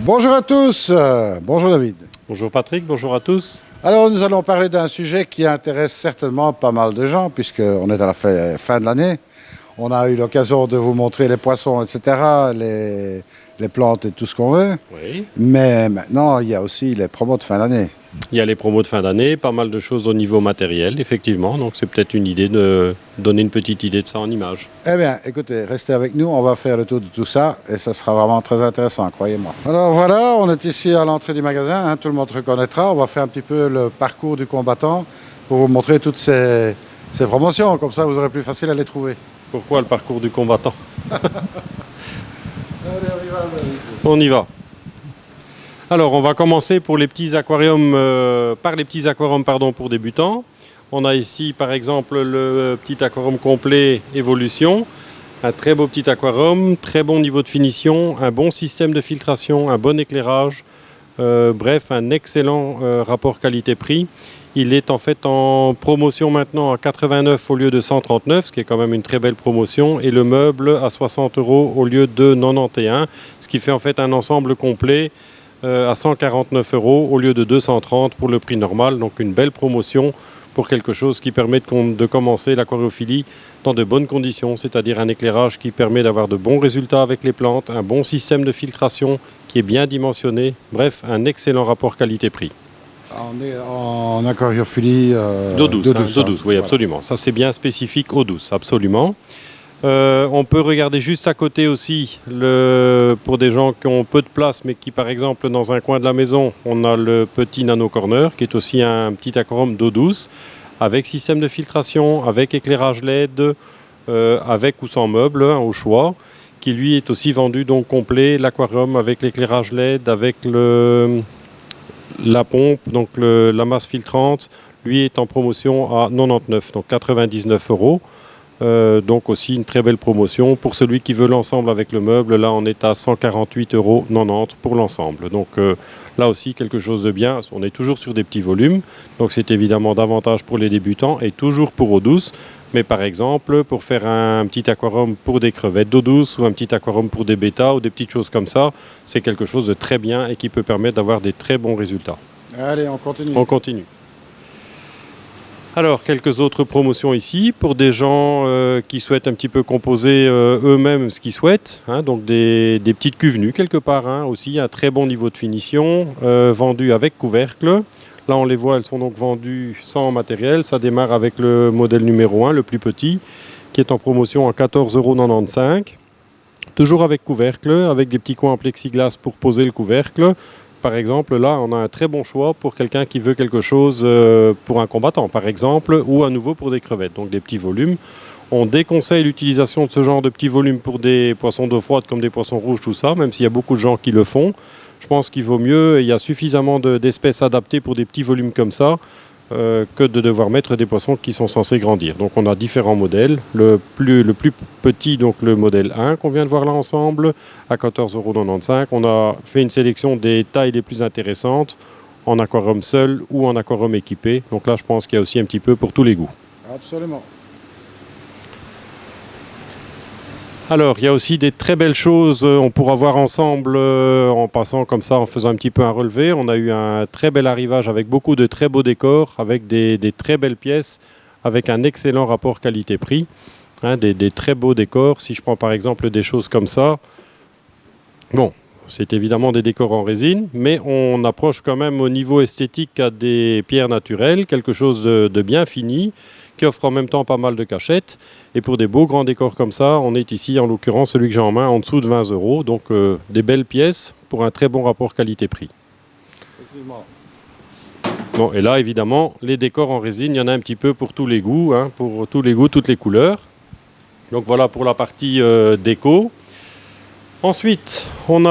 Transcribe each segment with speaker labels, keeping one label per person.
Speaker 1: Bonjour à tous, bonjour David.
Speaker 2: Bonjour Patrick, bonjour à tous.
Speaker 1: Alors nous allons parler d'un sujet qui intéresse certainement pas mal de gens puisqu'on est à la fin de l'année. On a eu l'occasion de vous montrer les poissons, etc., les plantes et tout ce qu'on veut.
Speaker 2: Oui.
Speaker 1: Mais maintenant, il y a aussi les promos de fin d'année.
Speaker 2: Il y a les promos de fin d'année, pas mal de choses au niveau matériel, effectivement. Donc c'est peut-être une idée de donner une petite idée de ça en image.
Speaker 1: Eh bien, écoutez, restez avec nous, on va faire le tour de tout ça et ça sera vraiment très intéressant, croyez-moi. Alors voilà, on est ici à l'entrée du magasin, hein, tout le monde reconnaîtra. On va faire un petit peu le parcours du combattant pour vous montrer toutes ces promotions. Comme ça, vous aurez plus facile à les trouver.
Speaker 2: Pourquoi le parcours du combattant? On y va. Alors, on va commencer pour les petits aquariums, par les petits aquariums pour débutants. On a ici, par exemple, le petit aquarium complet Évolution. Un très beau petit aquarium, très bon niveau de finition, un bon système de filtration, un bon éclairage. Bref, un excellent rapport qualité-prix. Il est en fait en promotion maintenant à 89 au lieu de 139, ce qui est quand même une très belle promotion. Et le meuble à 60 € au lieu de 91, ce qui fait en fait un ensemble complet à 149 € au lieu de 230 pour le prix normal. Donc une belle promotion pour quelque chose qui permet de commencer l'aquariophilie dans de bonnes conditions, c'est-à-dire un éclairage qui permet d'avoir de bons résultats avec les plantes, un bon système de filtration qui est bien dimensionné. Bref, un excellent rapport qualité-prix.
Speaker 1: On est en aquariophilie
Speaker 2: d'eau douce,
Speaker 1: d'eau douce,
Speaker 2: d'eau douce, oui,
Speaker 1: voilà.
Speaker 2: absolument. Ça, c'est bien spécifique eau douce, absolument. On peut regarder juste à côté aussi, pour des gens qui ont peu de place, mais qui, par exemple, dans un coin de la maison, on a le petit Nano Corner, qui est aussi un petit aquarium d'eau douce, avec système de filtration, avec éclairage LED, avec ou sans meuble, hein, au choix, qui lui est aussi vendu donc complet, l'aquarium avec l'éclairage LED, avec la pompe, donc la masse filtrante, lui est en promotion à 99, donc 99 €. Donc aussi une très belle promotion. Pour celui qui veut l'ensemble avec le meuble, là on est à 148,90 € pour l'ensemble. Donc là aussi quelque chose de bien. On est toujours sur des petits volumes, donc c'est évidemment davantage pour les débutants et toujours pour eau douce. Mais par exemple, pour faire un petit aquarium pour des crevettes d'eau douce ou un petit aquarium pour des bêtas ou des petites choses comme ça, c'est quelque chose de très bien et qui peut permettre d'avoir des très bons résultats.
Speaker 1: Allez, on continue.
Speaker 2: On continue. Alors, quelques autres promotions ici pour des gens qui souhaitent un petit peu composer eux-mêmes ce qu'ils souhaitent. Hein, donc des petites cuves nues quelque part, hein, aussi, un très bon niveau de finition, vendues avec couvercle. Là, on les voit, elles sont donc vendues sans matériel. Ça démarre avec le modèle numéro 1, le plus petit, qui est en promotion à 14,95 €. Toujours avec couvercle, avec des petits coins en plexiglas pour poser le couvercle. Par exemple, là, on a un très bon choix pour quelqu'un qui veut quelque chose pour un combattant, par exemple, ou à nouveau pour des crevettes, donc des petits volumes. On déconseille l'utilisation de ce genre de petits volumes pour des poissons d'eau froide comme des poissons rouges, tout ça, même s'il y a beaucoup de gens qui le font. Je pense qu'il vaut mieux, il y a suffisamment d'espèces adaptées pour des petits volumes comme ça, que de devoir mettre des poissons qui sont censés grandir. Donc on a différents modèles. Le plus petit, donc le modèle 1 qu'on vient de voir là ensemble, à 14,95 €. On a fait une sélection des tailles les plus intéressantes, en aquarium seul ou en aquarium équipé. Donc là je pense qu'il y a aussi un petit peu pour tous les goûts.
Speaker 1: Absolument.
Speaker 2: Alors, il y a aussi des très belles choses, on pourra voir ensemble en passant comme ça, en faisant un petit peu un relevé. On a eu un très bel arrivage avec beaucoup de très beaux décors, avec des très belles pièces, avec un excellent rapport qualité-prix, hein, des très beaux décors. Si je prends par exemple des choses comme ça, bon, c'est évidemment des décors en résine, mais on approche quand même au niveau esthétique à des pierres naturelles, quelque chose de bien fini, qui offre en même temps pas mal de cachettes. Et pour des beaux grands décors comme ça, on est ici en l'occurrence celui que j'ai en main en dessous de 20 €. Donc des belles pièces pour un très bon rapport qualité-prix.
Speaker 1: Effectivement.
Speaker 2: Bon, et là évidemment, les décors en résine, il y en a un petit peu pour tous les goûts, hein, pour tous les goûts, toutes les couleurs. Donc voilà pour la partie déco. Ensuite, on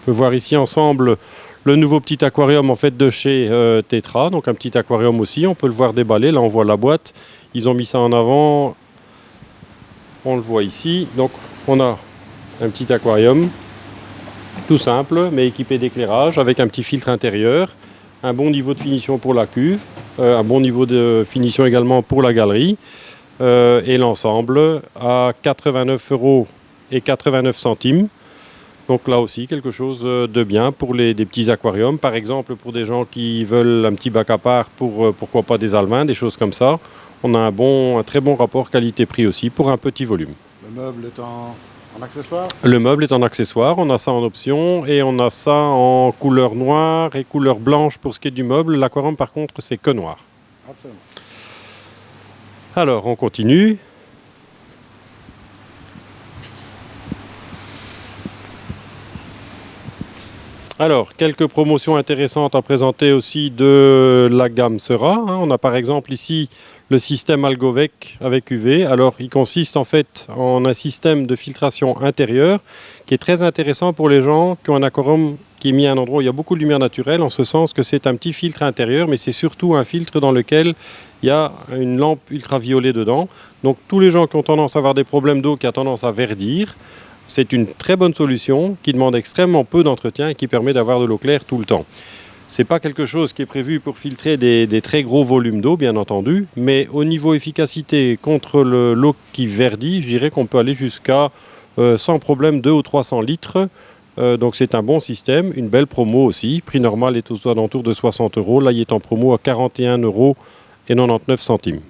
Speaker 2: peut voir ici ensemble le nouveau petit aquarium en fait de chez Tetra, donc un petit aquarium aussi, on peut le voir déballé, là on voit la boîte, ils ont mis ça en avant, on le voit ici, donc on a un petit aquarium, tout simple, mais équipé d'éclairage, avec un petit filtre intérieur, un bon niveau de finition pour la cuve, un bon niveau de finition également pour la galerie, et l'ensemble à 89,89 €. Donc là aussi, quelque chose de bien pour des petits aquariums. Par exemple, pour des gens qui veulent un petit bac à part pour, pourquoi pas des alevins, des choses comme ça. On a un très bon rapport qualité-prix aussi pour un petit volume.
Speaker 1: Le meuble est en accessoire?
Speaker 2: Le meuble est en accessoire, on a ça en option et on a ça en couleur noire et couleur blanche pour ce qui est du meuble. L'aquarium par contre c'est que noir.
Speaker 1: Absolument.
Speaker 2: Alors on continue. Alors, quelques promotions intéressantes à présenter aussi de la gamme Sera. On a par exemple ici le système Algovec avec UV. Alors, il consiste en fait en un système de filtration intérieure qui est très intéressant pour les gens qui ont un aquarium qui est mis à un endroit où il y a beaucoup de lumière naturelle, en ce sens que c'est un petit filtre intérieur, mais c'est surtout un filtre dans lequel il y a une lampe ultraviolet dedans. Donc, tous les gens qui ont tendance à avoir des problèmes d'eau, qui ont tendance à verdir, c'est une très bonne solution qui demande extrêmement peu d'entretien et qui permet d'avoir de l'eau claire tout le temps. Ce n'est pas quelque chose qui est prévu pour filtrer des très gros volumes d'eau, bien entendu, mais au niveau efficacité contre l'eau qui verdit, je dirais qu'on peut aller jusqu'à sans problème 200 ou 300 litres. Donc c'est un bon système, une belle promo aussi. Prix normal est aux alentours de 60 €. Là, il est en promo à 41,99 €.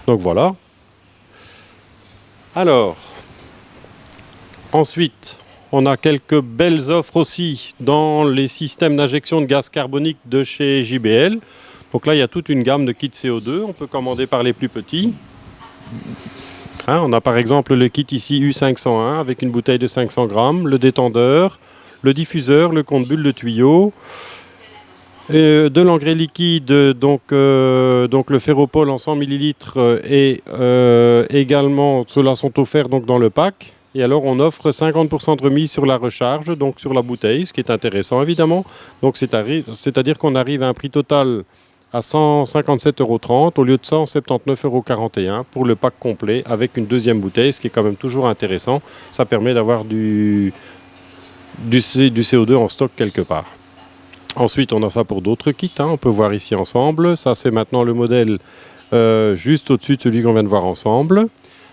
Speaker 2: Donc voilà. Alors, ensuite, on a quelques belles offres aussi dans les systèmes d'injection de gaz carbonique de chez JBL. Donc là, il y a toute une gamme de kits CO2. On peut commander par les plus petits. On a par exemple le kit ici U501 avec une bouteille de 500 grammes, le détendeur, le diffuseur, le compte-bulle de tuyau. De l'engrais liquide, donc le ferropol en 100 ml et également ceux-là sont offerts donc dans le pack. Et alors on offre 50% de remise sur la recharge, donc sur la bouteille, ce qui est intéressant évidemment. Donc c'est-à-dire qu'on arrive à un prix total à 157,30 € au lieu de 179,41 € pour le pack complet avec une deuxième bouteille, ce qui est quand même toujours intéressant. Ça permet d'avoir du CO2 en stock quelque part. Ensuite, on a ça pour d'autres kits, on peut voir ici ensemble. Ça, c'est maintenant le modèle juste au-dessus de celui qu'on vient de voir ensemble.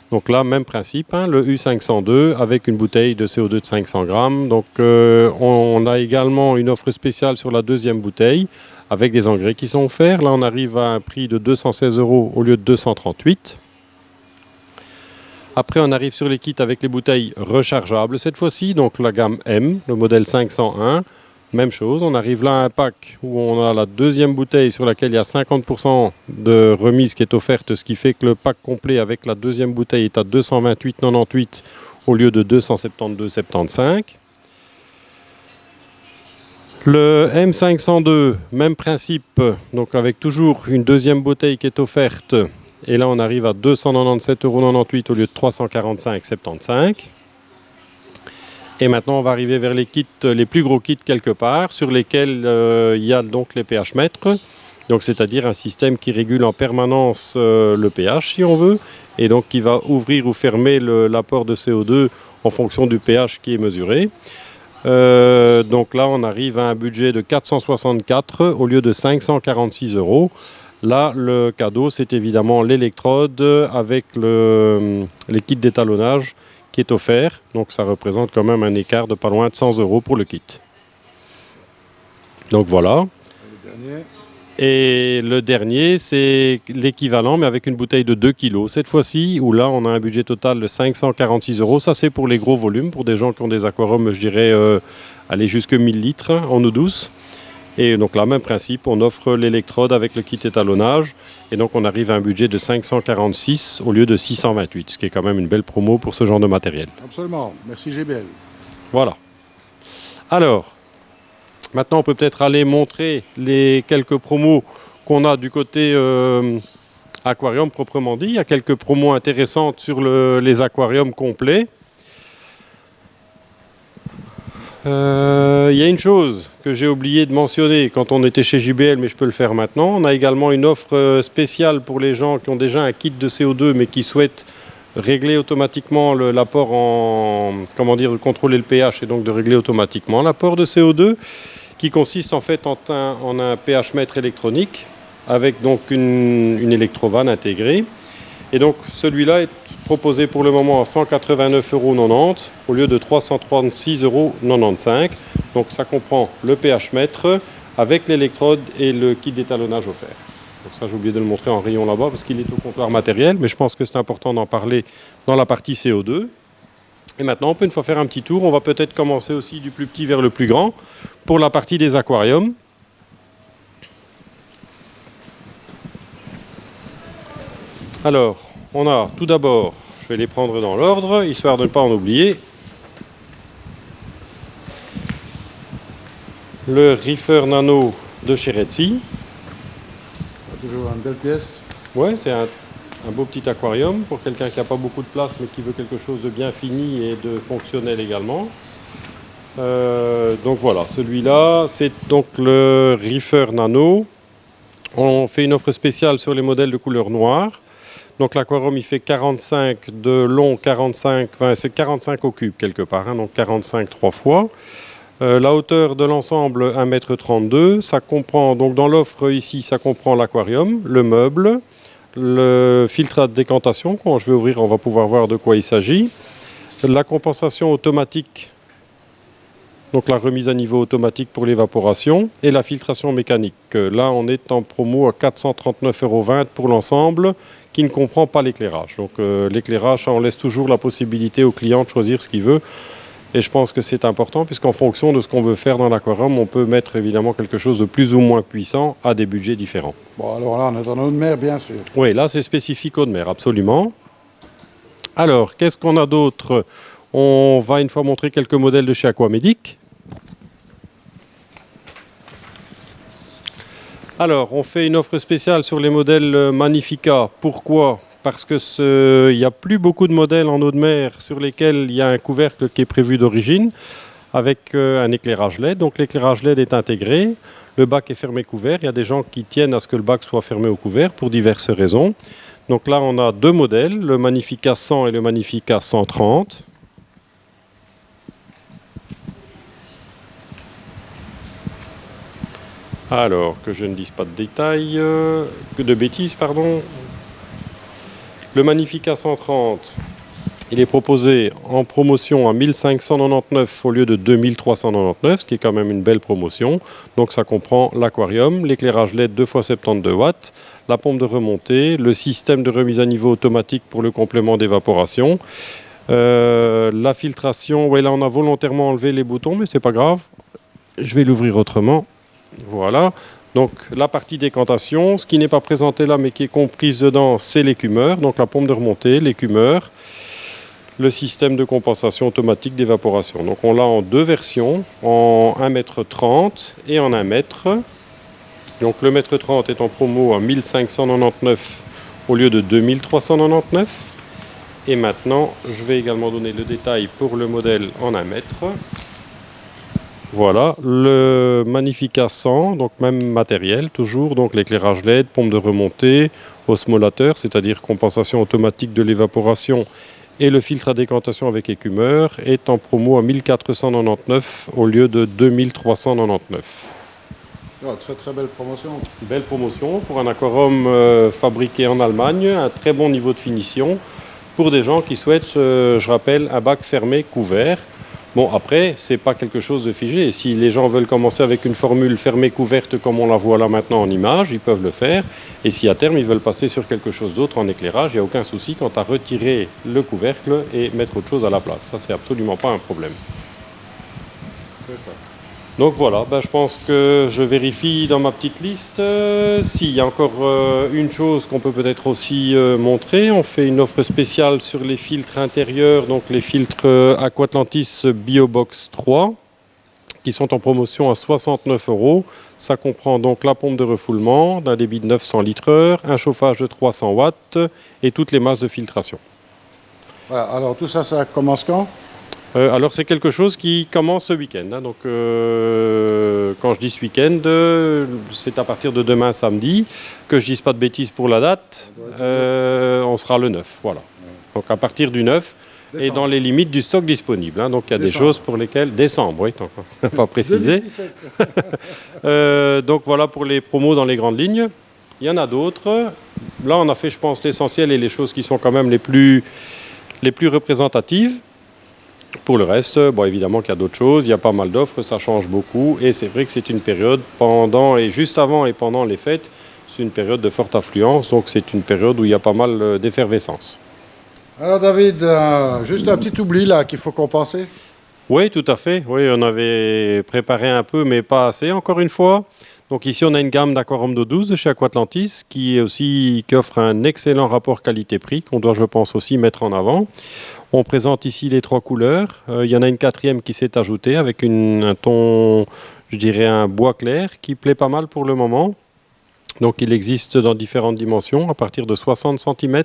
Speaker 2: Donc là, même principe, le U502 avec une bouteille de CO2 de 500 grammes. Donc on a également une offre spéciale sur la deuxième bouteille avec des engrais qui sont offerts. Là, on arrive à un prix de 216 € au lieu de 238 €. Après, on arrive sur les kits avec les bouteilles rechargeables cette fois-ci. Donc la gamme M, le modèle 501. Même chose, on arrive là à un pack où on a la deuxième bouteille sur laquelle il y a 50% de remise qui est offerte, ce qui fait que le pack complet avec la deuxième bouteille est à 228,98 € au lieu de 272,75 €. Le M502, même principe, donc avec toujours une deuxième bouteille qui est offerte. Et là, on arrive à 297,98 € au lieu de 345,75 €. Et maintenant, on va arriver vers les kits, les plus gros kits quelque part, sur lesquels il y a donc les pH mètres. Donc, c'est-à-dire un système qui régule en permanence le pH, si on veut, et donc qui va ouvrir ou fermer l'apport de CO2 en fonction du pH qui est mesuré. Donc là, on arrive à un budget de 464 € au lieu de 546 €. Là, le cadeau, c'est évidemment l'électrode avec les kits d'étalonnage qui est offert. Donc ça représente quand même un écart de pas loin de 100 € pour le kit. Donc voilà. Et le dernier, c'est l'équivalent, mais avec une bouteille de 2 kg cette fois-ci, où là, on a un budget total de 546 €. Ça, c'est pour les gros volumes, pour des gens qui ont des aquariums, je dirais, aller jusque 1000 litres en eau douce. Et donc là, même principe, on offre l'électrode avec le kit étalonnage. Et donc on arrive à un budget de 546 au lieu de 628, ce qui est quand même une belle promo pour ce genre de matériel.
Speaker 1: Absolument. Merci JBL.
Speaker 2: Voilà. Alors, maintenant on peut peut-être aller montrer les quelques promos qu'on a du côté aquarium proprement dit. Il y a quelques promos intéressantes sur les aquariums complets. Il y a une chose que j'ai oublié de mentionner quand on était chez JBL, mais je peux le faire maintenant. On a également une offre spéciale pour les gens qui ont déjà un kit de CO2, mais qui souhaitent régler automatiquement l'apport de contrôler le pH et donc de régler automatiquement l'apport de CO2, qui consiste en fait en un pH mètre électronique avec donc une électrovanne intégrée. Et donc celui-là est proposé pour le moment à 189,90 € au lieu de 336,95 €. Donc ça comprend le pH mètre avec l'électrode et le kit d'étalonnage offert. Donc ça, j'ai oublié de le montrer en rayon là-bas parce qu'il est au comptoir matériel, mais je pense que c'est important d'en parler dans la partie CO2. Et maintenant, on peut une fois faire un petit tour, on va peut-être commencer aussi du plus petit vers le plus grand pour la partie des aquariums. Alors, on a tout d'abord, je vais les prendre dans l'ordre, histoire de ne pas en oublier, le Reefer Nano de chez Redsi.
Speaker 1: Toujours une belle pièce.
Speaker 2: Ouais, c'est un beau petit aquarium pour quelqu'un qui n'a pas beaucoup de place mais qui veut quelque chose de bien fini et de fonctionnel également. Donc voilà, celui-là, c'est donc le Reefer Nano. On fait une offre spéciale sur les modèles de couleur noire. Donc l'aquarium, il fait 45 de long, 45, enfin, c'est 45 au cube quelque part, hein, donc 45 3 fois. La hauteur de l'ensemble, 1,32 m. Ça comprend, donc dans l'offre ici, ça comprend l'aquarium, le meuble, le filtre à décantation. Quand je vais ouvrir, on va pouvoir voir de quoi il s'agit. La compensation automatique, donc la remise à niveau automatique pour l'évaporation, et la filtration mécanique. Là, on est en promo à 439,20 € pour l'ensemble, qui ne comprend pas l'éclairage. Donc l'éclairage, on laisse toujours la possibilité au client de choisir ce qu'il veut. Et je pense que c'est important, puisqu'en fonction de ce qu'on veut faire dans l'aquarium, on peut mettre évidemment quelque chose de plus ou moins puissant à des budgets différents.
Speaker 1: Bon, alors là, on est en eau de mer, bien sûr.
Speaker 2: Oui, là, c'est spécifique eau de mer, absolument. Alors, qu'est-ce qu'on a d'autre? On va une fois montrer quelques modèles de chez Aquamedic. Alors, on fait une offre spéciale sur les modèles Magnifica. Pourquoi? Parce que il n'y a plus beaucoup de modèles en eau de mer sur lesquels il y a un couvercle qui est prévu d'origine avec un éclairage LED. Donc l'éclairage LED est intégré, le bac est fermé couvert. Il y a des gens qui tiennent à ce que le bac soit fermé au couvert pour diverses raisons. Donc là, on a deux modèles, le Magnifica 100 et le Magnifica 130. Alors, que je ne dise pas de détails, que de bêtises, pardon. Le Magnifica 130, il est proposé en promotion à 1599 au lieu de 2399, ce qui est quand même une belle promotion. Donc ça comprend l'aquarium, l'éclairage LED 2x72 watts, la pompe de remontée, le système de remise à niveau automatique pour le complément d'évaporation, la filtration. Ouais, là on a volontairement enlevé les boutons, mais c'est pas grave. Je vais l'ouvrir autrement. Voilà. Donc la partie décantation, ce qui n'est pas présenté là mais qui est comprise dedans, c'est l'écumeur, donc la pompe de remontée, l'écumeur, le système de compensation automatique d'évaporation. Donc on l'a en deux versions, en 1,30 m et en 1 m. Donc le 1,30 m est en promo à 1599 au lieu de 2399. Et maintenant, je vais également donner le détail pour le modèle en 1 m. Voilà, le Magnifica 100, donc même matériel, toujours, donc l'éclairage LED, pompe de remontée, osmolateur, c'est-à-dire compensation automatique de l'évaporation, et le filtre à décantation avec écumeur, est en promo à 1499 au lieu de 2399.
Speaker 1: Oh, très très belle promotion.
Speaker 2: Belle promotion pour un aquarium fabriqué en Allemagne, un très bon niveau de finition, pour des gens qui souhaitent, je rappelle, un bac fermé couvert. Bon, après, ce n'est pas quelque chose de figé. Si les gens veulent commencer avec une formule fermée couverte comme on la voit là maintenant en image, ils peuvent le faire. Et si à terme, ils veulent passer sur quelque chose d'autre en éclairage, il n'y a aucun souci quant à retirer le couvercle et mettre autre chose à la place. Ça, c'est absolument pas un problème.
Speaker 1: C'est ça.
Speaker 2: Donc voilà, je pense que je vérifie dans ma petite liste. S'il y a encore une chose qu'on peut peut-être aussi montrer, on fait une offre spéciale sur les filtres intérieurs, donc les filtres Aquatlantis BioBox 3, qui sont en promotion à 69 €. Ça comprend donc la pompe de refoulement d'un débit de 900 litres/heure, un chauffage de 300 watts et toutes les masses de filtration.
Speaker 1: Voilà, alors tout ça, ça commence quand?
Speaker 2: Alors c'est quelque chose qui commence ce week-end. Hein. Donc quand je dis ce week-end, c'est à partir de demain samedi. Que je dise pas de bêtises pour la date, on sera le 9. Voilà. Donc à partir du 9 et dans les limites du stock disponible. Hein. Donc il y a des choses pour lesquelles... Décembre, oui, on va préciser. Donc voilà pour les promos dans les grandes lignes. Il y en a d'autres. Là, on a fait, je pense, l'essentiel et les choses qui sont quand même les plus représentatives. Pour le reste, bon, évidemment qu'il y a d'autres choses. Il y a pas mal d'offres, ça change beaucoup. Et c'est vrai que c'est une période pendant et juste avant et pendant les fêtes, c'est une période de forte affluence. Donc c'est une période où il y a pas mal d'effervescence.
Speaker 1: Alors David, juste un petit oubli là qu'il faut compenser.
Speaker 2: Oui, tout à fait. Oui, on avait préparé un peu, mais pas assez, encore une fois. Donc ici, on a une gamme d'aquarium d'eau douce de chez Aquatlantis qui offre un excellent rapport qualité-prix qu'on doit, je pense, aussi mettre en avant. On présente ici les 3 couleurs. Il y en a une 4e qui s'est ajoutée avec un ton, je dirais, un bois clair qui plaît pas mal pour le moment. Donc il existe dans différentes dimensions à partir de 60 cm.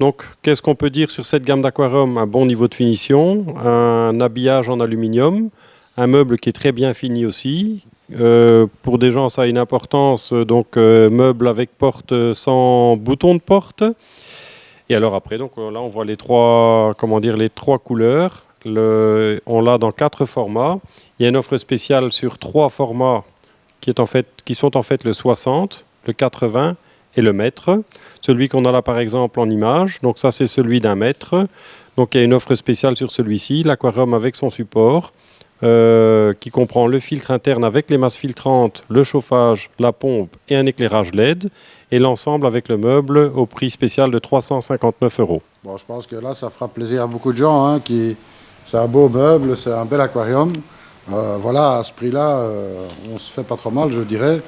Speaker 2: Donc, qu'est-ce qu'on peut dire sur cette gamme d'aquarium? Un bon niveau de finition, un habillage en aluminium, un meuble qui est très bien fini aussi. Pour des gens, ça a une importance, donc meuble avec porte sans bouton de porte. Et alors après, donc là, on voit les 3 couleurs. On l'a dans 4 formats. Il y a une offre spéciale sur 3 formats qui sont en fait le 60, le 80 et le mètre. Celui qu'on a là par exemple en image, donc ça c'est celui d'1 mètre. Donc il y a une offre spéciale sur celui-ci, l'aquarium avec son support, qui comprend le filtre interne avec les masses filtrantes, le chauffage, la pompe et un éclairage LED, et l'ensemble avec le meuble au prix spécial de 359 €.
Speaker 1: Bon, je pense que là, ça fera plaisir à beaucoup de gens. Hein, c'est un beau meuble, c'est un bel aquarium. Voilà, à ce prix-là, on se fait pas trop mal, je dirais,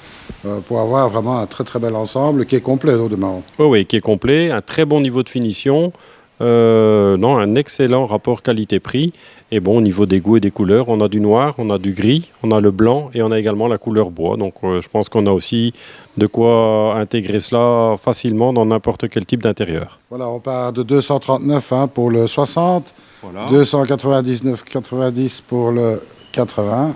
Speaker 1: pour avoir vraiment un très très bel ensemble qui est complet au demeurant.
Speaker 2: Oui, qui est complet, un très bon niveau de finition, un excellent rapport qualité-prix. Et bon, au niveau des goûts et des couleurs, on a du noir, on a du gris, on a le blanc et on a également la couleur bois. Donc je pense qu'on a aussi de quoi intégrer cela facilement dans n'importe quel type d'intérieur.
Speaker 1: Voilà, on part de 239 pour le 60,
Speaker 2: Voilà.
Speaker 1: 299,90 pour le 80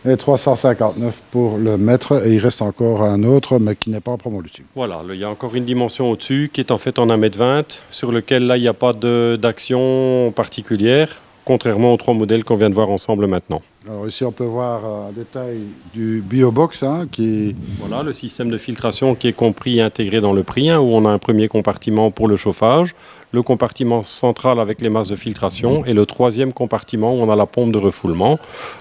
Speaker 1: et 359 pour le mètre. Et il reste encore un autre, mais qui n'est pas en promo dessus.
Speaker 2: Voilà, il y a encore une dimension au-dessus qui est en fait en 1,20 m, sur lequel là, il n'y a pas d'action particulière, contrairement aux 3 modèles qu'on vient de voir ensemble maintenant.
Speaker 1: Alors ici, on peut voir un détail du BioBox qui...
Speaker 2: Voilà, le système de filtration qui est compris et intégré dans le prix, où on a un premier compartiment pour le chauffage, le compartiment central avec les masses de filtration et le 3e compartiment où on a la pompe de refoulement.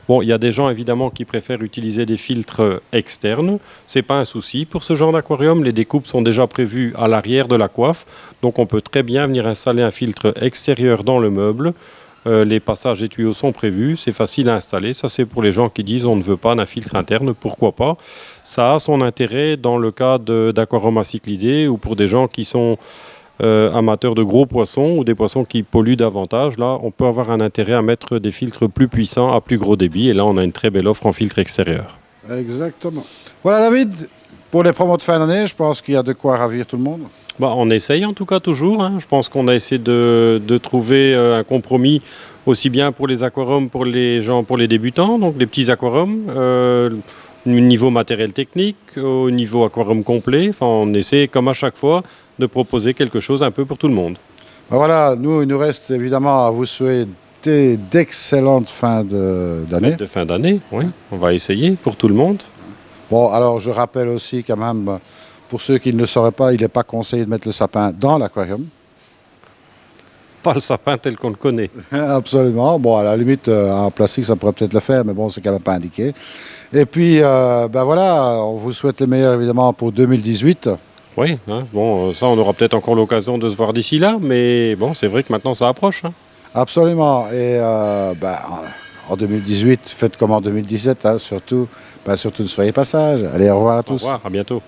Speaker 2: Bon, il y a des gens évidemment qui préfèrent utiliser des filtres externes. Ce n'est pas un souci pour ce genre d'aquarium. Les découpes sont déjà prévues à l'arrière de la coiffe. Donc on peut très bien venir installer un filtre extérieur dans le meuble. Les passages des tuyaux sont prévus, c'est facile à installer. Ça, c'est pour les gens qui disent on ne veut pas d'un filtre interne, pourquoi pas. Ça a son intérêt dans le cas d'aquarium à cyclidés ou pour des gens qui sont amateurs de gros poissons ou des poissons qui polluent davantage. Là, on peut avoir un intérêt à mettre des filtres plus puissants à plus gros débit. Et là, on a une très belle offre en filtre extérieur.
Speaker 1: Exactement. Voilà, David, pour les promos de fin d'année, je pense qu'il y a de quoi ravir tout le monde.
Speaker 2: On essaye en tout cas toujours. Je pense qu'on a essayé de trouver un compromis aussi bien pour les aquariums, pour les débutants, donc des petits aquariums, au niveau matériel technique, au niveau aquarium complet. Enfin, on essaie comme à chaque fois de proposer quelque chose un peu pour tout le monde.
Speaker 1: Voilà, nous, il nous reste évidemment à vous souhaiter d'excellentes fins d'année.
Speaker 2: De fin d'année, oui. On va essayer pour tout le monde.
Speaker 1: Bon, alors je rappelle aussi quand même... Pour ceux qui ne le sauraient pas, il n'est pas conseillé de mettre le sapin dans l'aquarium.
Speaker 2: Pas le sapin tel qu'on le connaît.
Speaker 1: Absolument. Bon, à la limite, en plastique, ça pourrait peut-être le faire, mais bon, c'est quand même pas indiqué. Et puis, voilà, on vous souhaite le meilleur, évidemment, pour 2018.
Speaker 2: Oui, bon, ça, on aura peut-être encore l'occasion de se voir d'ici là, mais bon, c'est vrai que maintenant, ça approche.
Speaker 1: Absolument. Et en 2018, faites comme en 2017, surtout ne soyez pas sages. Allez, au revoir à tous.
Speaker 2: Au revoir, à bientôt.